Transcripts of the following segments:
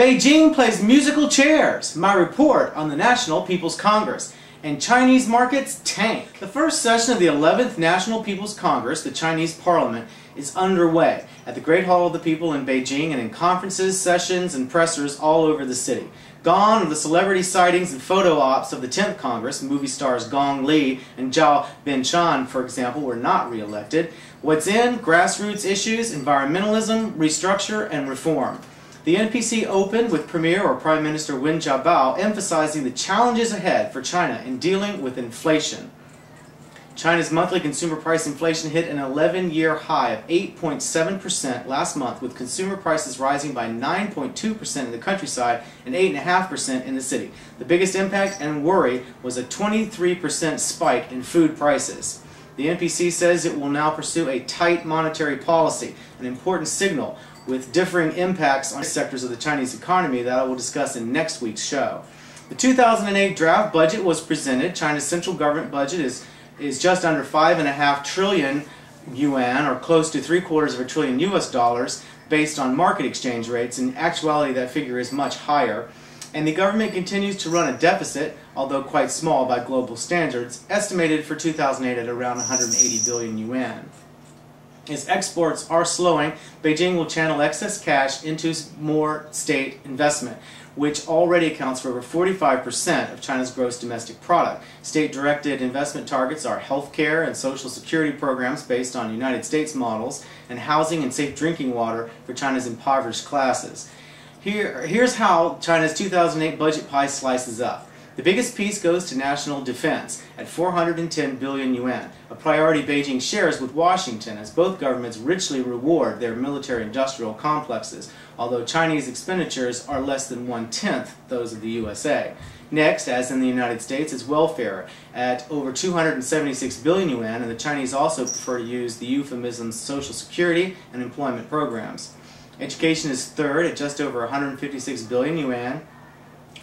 Beijing plays musical chairs, my report on the National People's Congress, and Chinese markets tank. The first session of the 11th National People's Congress, the Chinese Parliament, is underway at the Great Hall of the People in Beijing and in conferences, sessions, and pressers all over the city. Gone are the celebrity sightings and photo ops of the 10th Congress. Movie stars Gong Li and Zhao Binchan, for example, were not re-elected. What's in? Grassroots issues, environmentalism, restructure, and reform. The NPC opened with Premier or Prime Minister Wen Jiabao emphasizing the challenges ahead for China in dealing with inflation. China's monthly consumer price inflation hit an 11-year high of 8.7% last month, with consumer prices rising by 9.2% in the countryside and 8.5% in the city. The biggest impact and worry was a 23% spike in food prices. The NPC says it will now pursue a tight monetary policy, an important signal with differing impacts on sectors of the Chinese economy that I will discuss in next week's show. The 2008 draft budget was presented. China's central government budget is just under 5.5 trillion yuan, or close to $750 billion US dollars, based on market exchange rates. In actuality, that figure is much higher. And the government continues to run a deficit, although quite small by global standards, estimated for 2008 at around 180 billion yuan. As exports are slowing, Beijing will channel excess cash into more state investment, which already accounts for over 45% of China's gross domestic product. State-directed investment targets are healthcare and social security programs based on United States models, and housing and safe drinking water for China's impoverished classes. Here's how China's 2008 budget pie slices up. The biggest piece goes to national defense at 410 billion yuan, a priority Beijing shares with Washington, as both governments richly reward their military-industrial complexes, although Chinese expenditures are less than 1/10 those of the USA. Next, as in the United States, is welfare at over 276 billion yuan, and the Chinese also prefer to use the euphemisms social security and employment programs. Education is third at just over 156 billion yuan,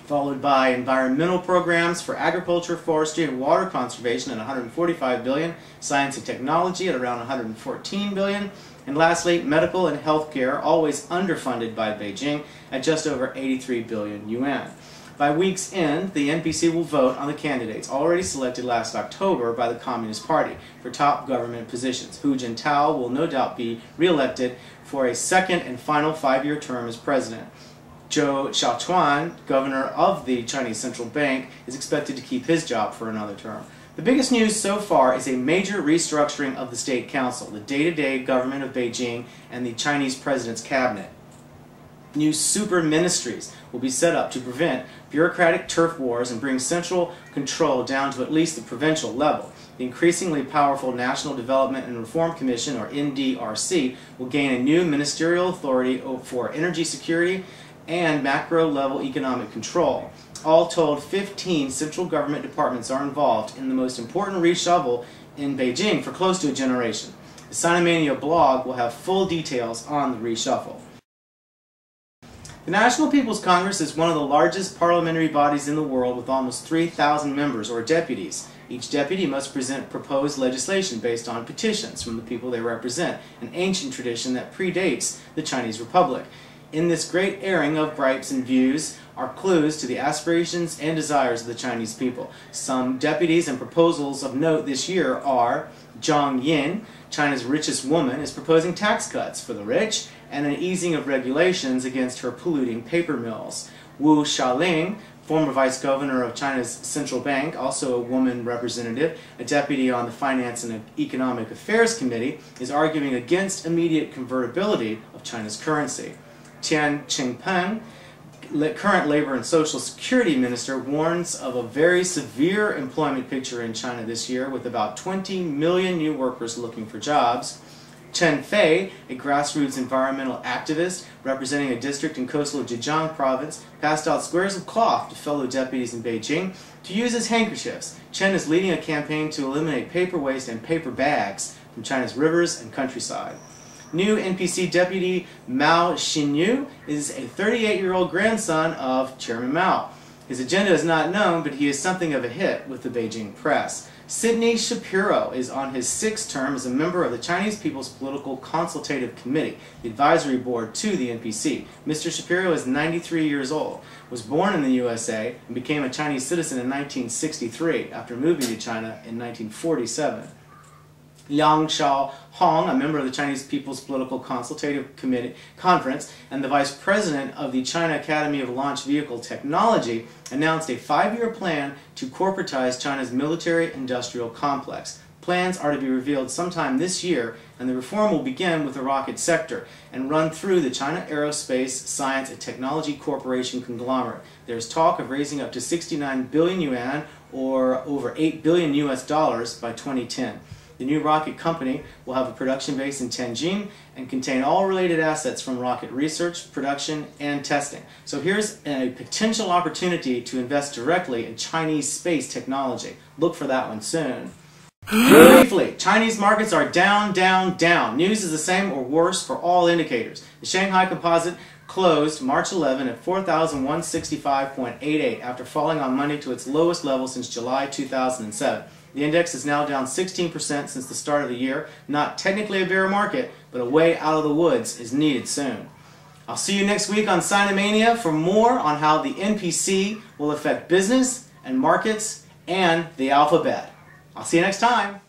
followed by environmental programs for agriculture, forestry, and water conservation at 145 billion, science and technology at around 114 billion, and lastly, medical and healthcare, always underfunded by Beijing, at just over 83 billion yuan. By week's end, the NPC will vote on the candidates already selected last October by the Communist Party for top government positions. Hu Jintao will no doubt be re-elected for a second and final 5-year term as president. Zhou Xiaochuan, governor of the Chinese Central Bank, is expected to keep his job for another term. The biggest news so far is a major restructuring of the State Council, the day-to-day government of Beijing, and the Chinese president's cabinet. New super ministries will be set up to prevent bureaucratic turf wars and bring central control down to at least the provincial level. The increasingly powerful National Development and Reform Commission, or NDRC, will gain a new ministerial authority for energy security and macro-level economic control. All told, 15 central government departments are involved in the most important reshuffle in Beijing for close to a generation. The Sinomania blog will have full details on the reshuffle. The National People's Congress is one of the largest parliamentary bodies in the world, with almost 3,000 members, or deputies. Each deputy must present proposed legislation based on petitions from the people they represent, an ancient tradition that predates the Chinese Republic. In this great airing of gripes and views are clues to the aspirations and desires of the Chinese people. Some deputies and proposals of note this year are: Zhang Yin, China's richest woman, is proposing tax cuts for the rich and an easing of regulations against her polluting paper mills. Wu Xiaoling, former vice governor of China's Central Bank, also a woman representative, a deputy on the Finance and Economic Affairs Committee, is arguing against immediate convertibility of China's currency. Tian Chingpeng, current Labor and Social Security Minister, warns of a very severe employment picture in China this year, with about 20 million new workers looking for jobs. Chen Fei, a grassroots environmental activist representing a district in coastal Zhejiang province, passed out squares of cloth to fellow deputies in Beijing to use as handkerchiefs. Chen is leading a campaign to eliminate paper waste and paper bags from China's rivers and countryside. New NPC deputy Mao Xinyu is a 38-year-old grandson of Chairman Mao. His agenda is not known, but he is something of a hit with the Beijing press. Sidney Shapiro is on his 6th term as a member of the Chinese People's Political Consultative Committee, the advisory board to the NPC. Mr. Shapiro is 93 years old, was born in the USA, and became a Chinese citizen in 1963 after moving to China in 1947. Liang Shaohong, a member of the Chinese People's Political Consultative Conference and the Vice President of the China Academy of Launch Vehicle Technology, announced a 5-year plan to corporatize China's military-industrial complex. Plans are to be revealed sometime this year, and the reform will begin with the rocket sector and run through the China Aerospace, Science and Technology Corporation conglomerate. There's talk of raising up to 69 billion yuan, or over $8 billion US by 2010. The new rocket company will have a production base in Tianjin and contain all related assets from rocket research, production, and testing. So here's a potential opportunity to invest directly in Chinese space technology. Look for that one soon. Briefly, Chinese markets are down, down, down. News is the same or worse for all indicators. The Shanghai Composite closed March 11 at 4,165.88 after falling on Monday to its lowest level since July 2007. The index is now down 16% since the start of the year. Not technically a bear market, but a way out of the woods is needed soon. I'll see you next week on Sinomania for more on how the NPC will affect business and markets and the alphabet. I'll see you next time.